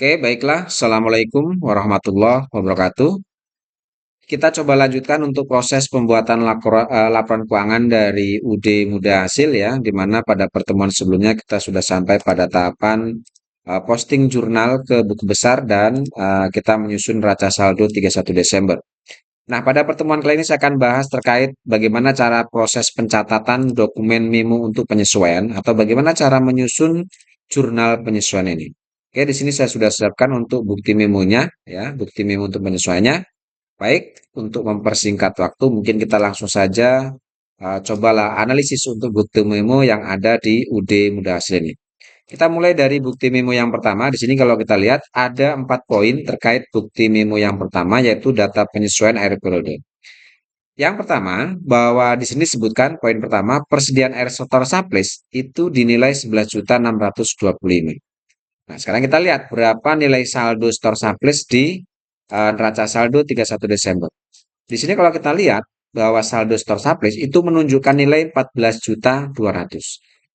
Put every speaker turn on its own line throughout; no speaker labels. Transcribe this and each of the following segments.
Oke, baiklah. Assalamualaikum warahmatullahi wabarakatuh. Kita coba lanjutkan untuk proses pembuatan laporan keuangan dari UD Muda Hasil ya, di mana pada pertemuan sebelumnya kita sudah sampai pada tahapan posting jurnal ke buku besar dan kita menyusun neraca saldo 31 Desember. Nah, pada pertemuan kali ini saya akan bahas terkait bagaimana cara proses pencatatan dokumen memo untuk penyesuaian atau bagaimana cara menyusun jurnal penyesuaian ini. Oke, di sini saya sudah siapkan untuk bukti memonya, ya, bukti memo untuk penyesuaiannya. Baik, untuk mempersingkat waktu, mungkin kita langsung saja cobalah analisis untuk bukti memo yang ada di UD Muda Hasil ini. Kita mulai dari bukti memo yang pertama. Di sini kalau kita lihat ada 4 poin terkait bukti memo yang pertama, yaitu data penyesuaian air periode. Yang pertama, bahwa di sini disebutkan poin pertama, persediaan air setor surplus itu dinilai 11.625. Nah, sekarang kita lihat berapa nilai saldo store surplus di neraca saldo 31 Desember. Di sini kalau kita lihat bahwa saldo store surplus itu menunjukkan nilai 14.200.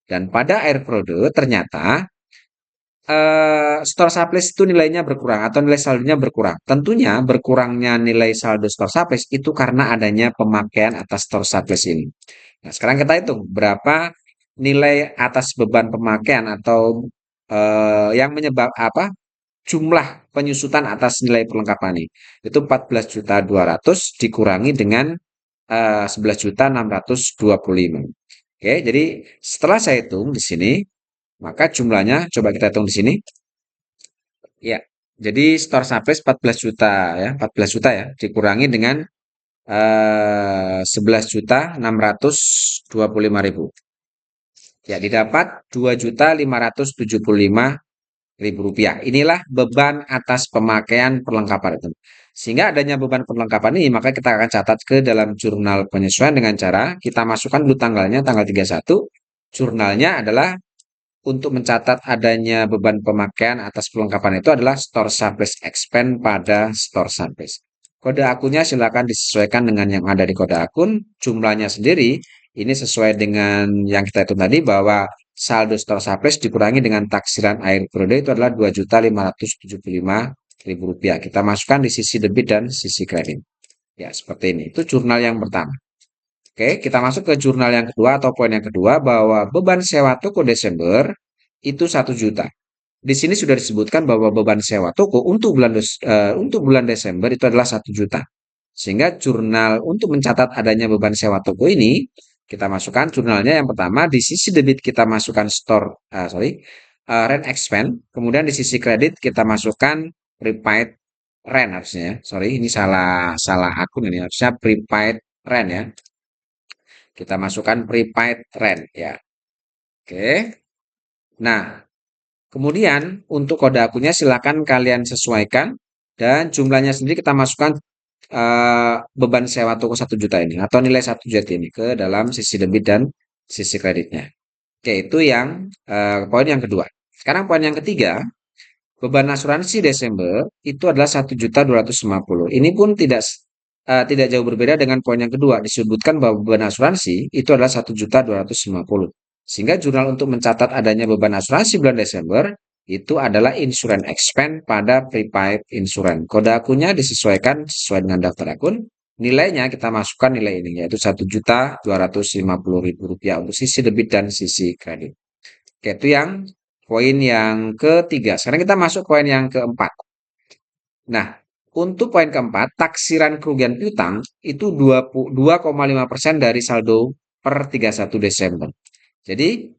Dan pada air periode ternyata store surplus itu nilainya berkurang atau nilai saldonya berkurang. Tentunya berkurangnya nilai saldo store surplus itu karena adanya pemakaian atas store surplus ini. Nah, sekarang kita hitung berapa nilai atas beban pemakaian atau yang menyebab apa? Jumlah penyusutan atas nilai perlengkapan ini. Itu 14.200 dikurangi dengan 11.625. Oke, jadi setelah saya hitung di sini, maka jumlahnya coba kita hitung di sini. Ya, jadi store surplus 14 juta ya, 14 juta ya, dikurangi dengan 11.625.000. Ya, didapat 2.575.000 rupiah. Inilah beban atas pemakaian perlengkapan itu. Sehingga adanya beban perlengkapan ini, maka kita akan catat ke dalam jurnal penyesuaian dengan cara kita masukkan dulu tanggalnya, tanggal 31. Jurnalnya adalah untuk mencatat adanya beban pemakaian atas perlengkapan itu adalah store surplus expense pada store surplus. Kode akunnya silakan disesuaikan dengan yang ada di kode akun. Jumlahnya sendiri ini sesuai dengan yang kita hitung tadi bahwa saldo store surplus dikurangi dengan taksiran air periode itu adalah 2.575.000 rupiah. Kita masukkan di sisi debit dan sisi kredit. Ya, seperti ini. Itu jurnal yang pertama. Oke, kita masuk ke jurnal yang kedua atau poin yang kedua bahwa beban sewa toko Desember itu 1 juta. Di sini sudah disebutkan bahwa beban sewa toko untuk bulan Desember itu adalah 1 juta. Sehingga jurnal untuk mencatat adanya beban sewa toko ini kita masukkan jurnalnya yang pertama di sisi debit kita masukkan rent expense, kemudian di sisi kredit kita masukkan prepaid rent harusnya ya. Sorry, ini salah salah akun ini harusnya prepaid rent ya. Kita masukkan prepaid rent ya. Oke. Nah, kemudian untuk kode akunnya silakan kalian sesuaikan dan jumlahnya sendiri kita masukkan beban sewa toko 1 juta ini atau nilai 1 juta ini ke dalam sisi debit dan sisi kreditnya. Oke, itu yang poin yang kedua. Sekarang poin yang ketiga, beban asuransi Desember itu adalah 1.250. Ini pun tidak jauh berbeda dengan poin yang kedua. Disebutkan bahwa beban asuransi itu adalah 1.250. Sehingga jurnal untuk mencatat adanya beban asuransi bulan Desember itu adalah insurance expense pada prepaid insurance. Kode akunnya disesuaikan sesuai dengan daftar akun. Nilainya kita masukkan nilai ini yaitu 1.250.000 rupiah untuk sisi debit dan sisi kredit. Oke, itu yang poin yang ketiga. Sekarang kita masuk poin yang keempat. Nah, untuk poin keempat, taksiran kerugian piutang itu 2,5% dari saldo per 31 Desember. Jadi,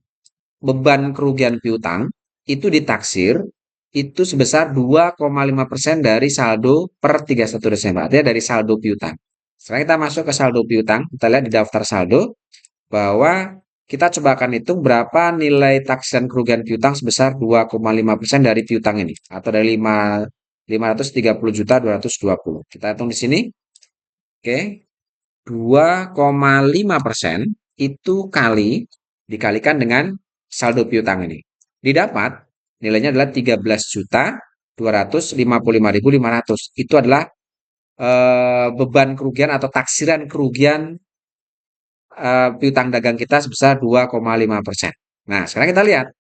beban kerugian piutang itu ditaksir itu sebesar 2,5% dari saldo per 31 Desember. Artinya dari saldo piutang. Sekarang kita masuk ke saldo piutang. Kita lihat di daftar saldo bahwa kita coba akan hitung berapa nilai taksiran kerugian piutang sebesar 2,5% dari piutang ini atau dari 530.220. Kita hitung di sini. Oke. 2,5% itu dikalikan dengan saldo piutang ini. Didapat nilainya adalah 13.255.500. Itu adalah beban kerugian atau taksiran kerugian piutang dagang kita sebesar 2,5%. Nah, sekarang kita lihat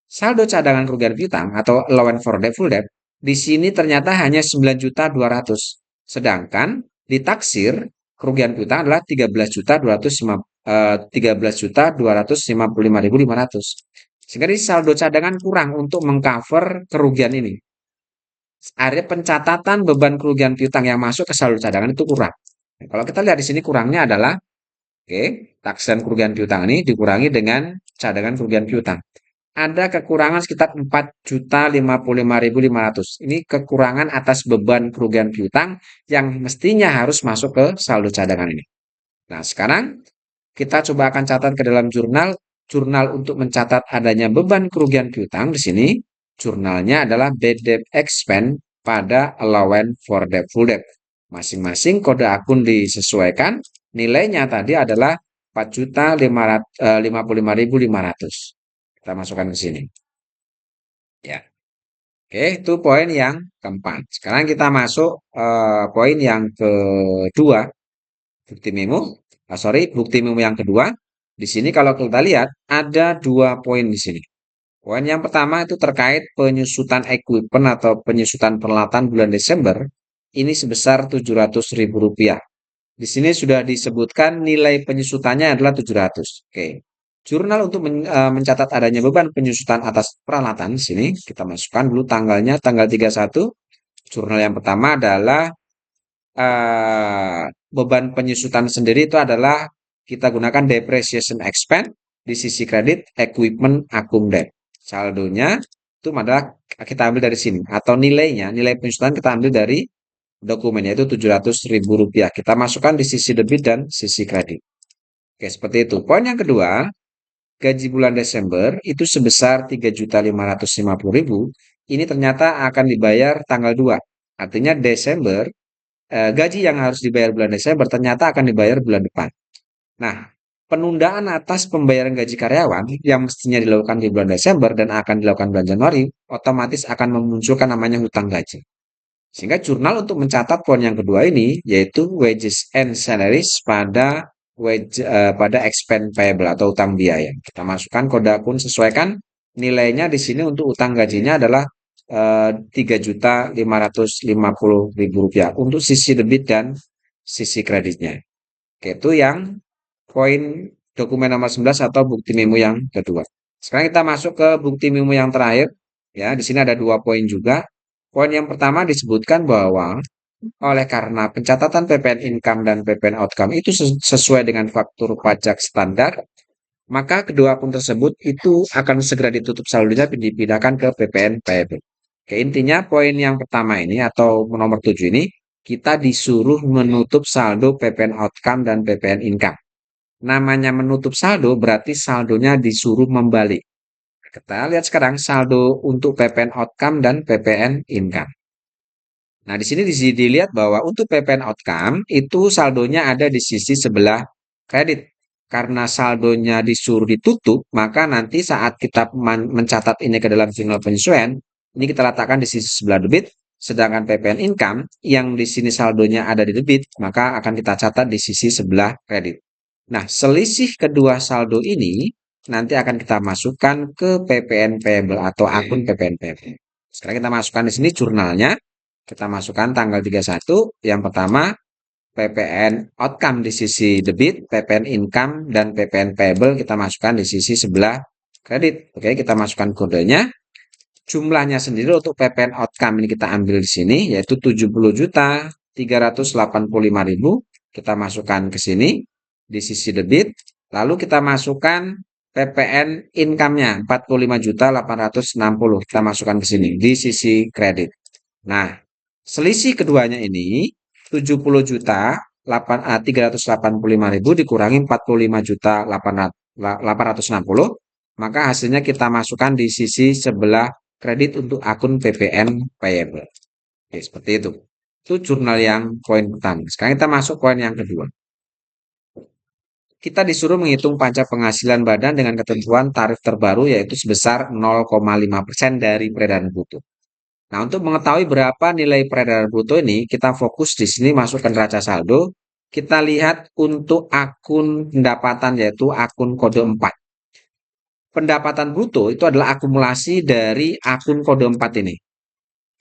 saldo cadangan kerugian piutang atau allowance for debt full debt Di sini ternyata hanya 9.200.000. Sedangkan di taksir kerugian piutang adalah 13.255.500. Sehingga di saldo cadangan kurang untuk mengcover kerugian ini. Area pencatatan beban kerugian piutang yang masuk ke saldo cadangan itu kurang. Nah, kalau kita lihat di sini kurangnya adalah oke, taksiran kerugian piutang ini dikurangi dengan cadangan kerugian piutang. Ada kekurangan sekitar 4.055.500. Ini kekurangan atas beban kerugian piutang yang mestinya harus masuk ke saldo cadangan ini. Nah, sekarang kita coba akan catat ke dalam jurnal untuk mencatat adanya beban kerugian piutang di sini. Jurnalnya adalah bad debt expense pada allowance for full debt. Masing-masing kode akun disesuaikan. Nilainya tadi adalah 4.055.500. Kita masukkan ke sini. Ya. Oke, itu poin yang keempat. Sekarang kita masuk poin yang kedua. Bukti memo. Bukti memo yang kedua. Di sini kalau kita lihat ada dua poin di sini. Poin yang pertama itu terkait penyusutan equipment atau penyusutan peralatan bulan Desember. Ini sebesar Rp700.000. Di sini sudah disebutkan nilai penyusutannya adalah 700. Oke. Jurnal untuk mencatat adanya beban penyusutan atas peralatan. Di sini kita masukkan dulu tanggalnya, tanggal 31. Jurnal yang pertama adalah beban penyusutan sendiri itu adalah kita gunakan depreciation expense di sisi kredit, equipment, akum debt. Saldonya itu adalah kita ambil dari sini atau nilainya, nilai penyusutan kita ambil dari dokumen yaitu Rp700.000. Kita masukkan di sisi debit dan sisi kredit. Oke, seperti itu. Poin yang kedua, gaji bulan Desember itu sebesar 3.550.000. Ini ternyata akan dibayar tanggal 2. Artinya Desember, gaji yang harus dibayar bulan Desember ternyata akan dibayar bulan depan. Nah, penundaan atas pembayaran gaji karyawan yang mestinya dilakukan di bulan Desember dan akan dilakukan bulan Januari, otomatis akan memunculkan namanya hutang gaji. Sehingga jurnal untuk mencatat poin yang kedua ini, yaitu wages and salaries pada expense payable atau utang biaya. Kita masukkan kode akun, sesuaikan nilainya di sini untuk utang gajinya adalah Rp3.550.000 untuk sisi debit dan sisi kreditnya. Oke, itu yang poin dokumen nomor 11 atau bukti memo yang kedua. Sekarang kita masuk ke bukti memo yang terakhir. Ya, di sini ada dua poin juga. Poin yang pertama disebutkan bahwa oleh karena pencatatan PPN income dan PPN outcome itu sesuai dengan faktur pajak standar, maka kedua akun tersebut itu akan segera ditutup saldonya dipindahkan ke PPN payable. Oke, intinya poin yang pertama ini atau nomor 7 ini kita disuruh menutup saldo PPN outcome dan PPN income. Namanya menutup saldo berarti saldonya disuruh membalik. Kita lihat sekarang saldo untuk PPN outcome dan PPN income. Nah, di sini dilihat bahwa untuk PPN outcome itu saldonya ada di sisi sebelah kredit. Karena saldonya disuruh ditutup, maka nanti saat kita mencatat ini ke dalam jurnal penyesuaian, ini kita letakkan di sisi sebelah debit, sedangkan PPN income yang di sini saldonya ada di debit, maka akan kita catat di sisi sebelah kredit. Nah, selisih kedua saldo ini nanti akan kita masukkan ke PPN payable atau akun PPN payable. Sekarang kita masukkan di sini jurnalnya. Kita masukkan tanggal 31. Yang pertama, PPN outcome di sisi debit, PPN income, dan PPN payable kita masukkan di sisi sebelah kredit. Oke, kita masukkan kodenya. Jumlahnya sendiri untuk PPN outcome ini kita ambil di sini, yaitu 70.385.000. Kita masukkan ke sini di sisi debit. Lalu kita masukkan PPN income-nya 45.860. Kita masukkan ke sini di sisi kredit. Nah, selisih keduanya ini 70.385.000 dikurangi 45.860, maka hasilnya kita masukkan di sisi sebelah kredit untuk akun PPN payable. Oke, seperti itu. Itu jurnal yang poin pertama. Sekarang kita masuk poin yang kedua. Kita disuruh menghitung pajak penghasilan badan dengan ketentuan tarif terbaru yaitu sebesar 0,5% dari peredaran bruto. Nah, untuk mengetahui berapa nilai peredaran bruto ini, kita fokus di sini masukkan neraca saldo. Kita lihat untuk akun pendapatan yaitu akun kode 4. Pendapatan bruto itu adalah akumulasi dari akun kode 4 ini.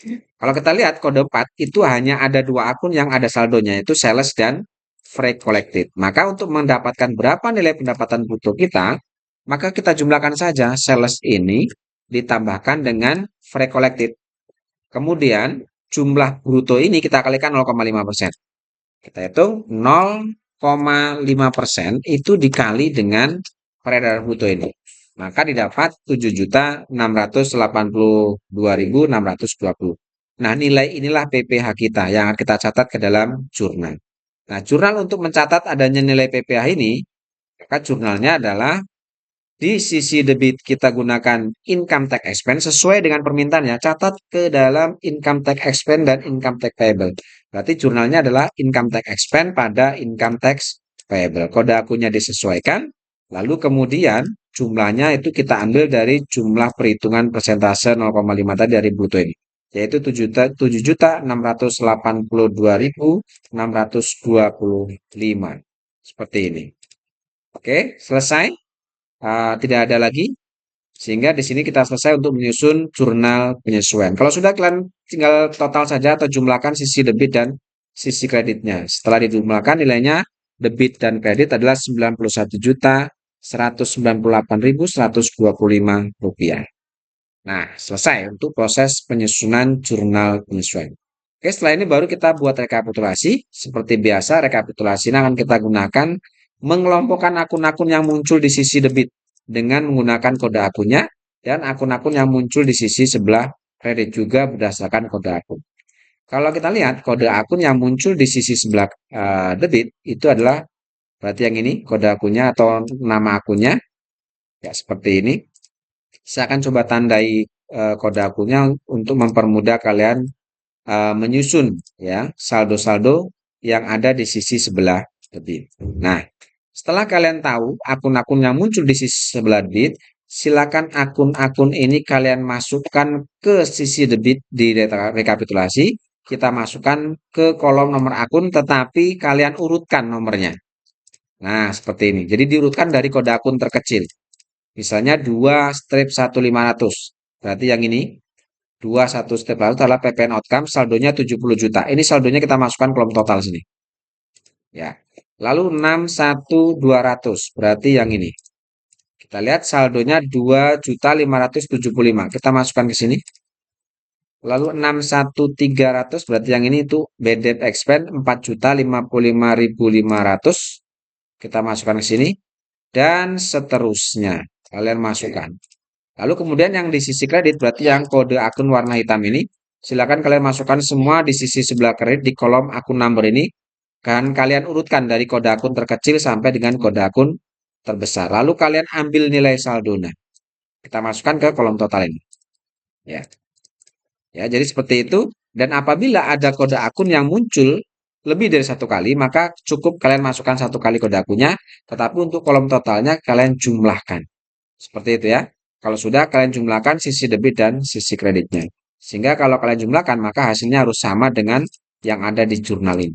Kalau kita lihat kode 4 itu hanya ada dua akun yang ada saldonya, yaitu sales dan free collected. Maka untuk mendapatkan berapa nilai pendapatan bruto kita, maka kita jumlahkan saja sales ini ditambahkan dengan free collected. Kemudian jumlah bruto ini kita kalikan 0,5%. Kita hitung 0,5% itu dikali dengan peredaran bruto ini. Maka didapat 7.682.620. Nah, nilai inilah PPh kita yang kita catat ke dalam jurnal. Nah, jurnal untuk mencatat adanya nilai PPh ini, maka jurnalnya adalah di sisi debit kita gunakan income tax expense sesuai dengan permintaannya. Catat ke dalam income tax expense dan income tax payable. Berarti jurnalnya adalah income tax expense pada income tax payable. Kode akunnya disesuaikan. Lalu kemudian jumlahnya itu kita ambil dari jumlah perhitungan persentase 0,5 tadi dari bruto ini. Yaitu 7.682.625. Seperti ini. Oke, selesai. Tidak ada lagi. Sehingga di sini kita selesai untuk menyusun jurnal penyesuaian. Kalau sudah, kalian tinggal total saja atau jumlahkan sisi debit dan sisi kreditnya. Setelah dijumlahkan nilainya debit dan kredit adalah Rp91.198.125. Nah, selesai untuk proses penyusunan jurnal penyesuaian. Oke, setelah ini baru kita buat rekapitulasi. Seperti biasa, rekapitulasi ini akan kita gunakan mengelompokkan akun-akun yang muncul di sisi debit dengan menggunakan kode akunnya dan akun-akun yang muncul di sisi sebelah kredit juga berdasarkan kode akun. Kalau kita lihat kode akun yang muncul di sisi sebelah debit itu adalah berarti yang ini kode akunnya atau nama akunnya ya seperti ini. Saya akan coba tandai kode akunnya untuk mempermudah kalian menyusun ya saldo-saldo yang ada di sisi sebelah debit. Nah, setelah kalian tahu akun-akun yang muncul di sisi sebelah debit, silakan akun-akun ini kalian masukkan ke sisi debit di rekapitulasi. Kita masukkan ke kolom nomor akun, tetapi kalian urutkan nomornya. Nah, seperti ini. Jadi diurutkan dari kode akun terkecil. Misalnya 2-1500. Berarti yang ini 21 step lalu adalah PPN outcome saldonya 70 juta. Ini saldonya kita masukkan kolom total sini. Ya. Lalu 61.200 berarti yang ini. Kita lihat saldonya 2.575. Kita masukkan ke sini. Lalu 61.300 berarti yang ini itu bad debt expense 4.055.500. Kita masukkan ke sini dan seterusnya. Kalian masukkan. Lalu kemudian yang di sisi kredit berarti yang kode akun warna hitam ini, silakan kalian masukkan semua di sisi sebelah kredit di kolom akun number ini. Kan kalian urutkan dari kode akun terkecil sampai dengan kode akun terbesar. Lalu kalian ambil nilai saldonya. Kita masukkan ke kolom total ini. Ya. Ya, jadi seperti itu. Dan apabila ada kode akun yang muncul lebih dari satu kali, maka cukup kalian masukkan satu kali kode akunnya. Tetapi untuk kolom totalnya kalian jumlahkan. Seperti itu ya. Kalau sudah kalian jumlahkan sisi debit dan sisi kreditnya. Sehingga kalau kalian jumlahkan maka hasilnya harus sama dengan yang ada di jurnal ini.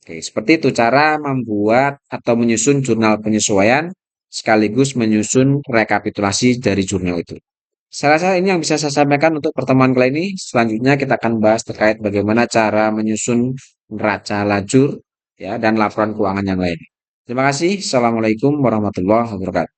Oke, seperti itu cara membuat atau menyusun jurnal penyesuaian sekaligus menyusun rekapitulasi dari jurnal itu. Saya rasa ini yang bisa saya sampaikan untuk pertemuan kali ini. Selanjutnya kita akan bahas terkait bagaimana cara menyusun neraca lajur ya dan laporan keuangan yang lain. Terima kasih. Assalamualaikum warahmatullahi wabarakatuh.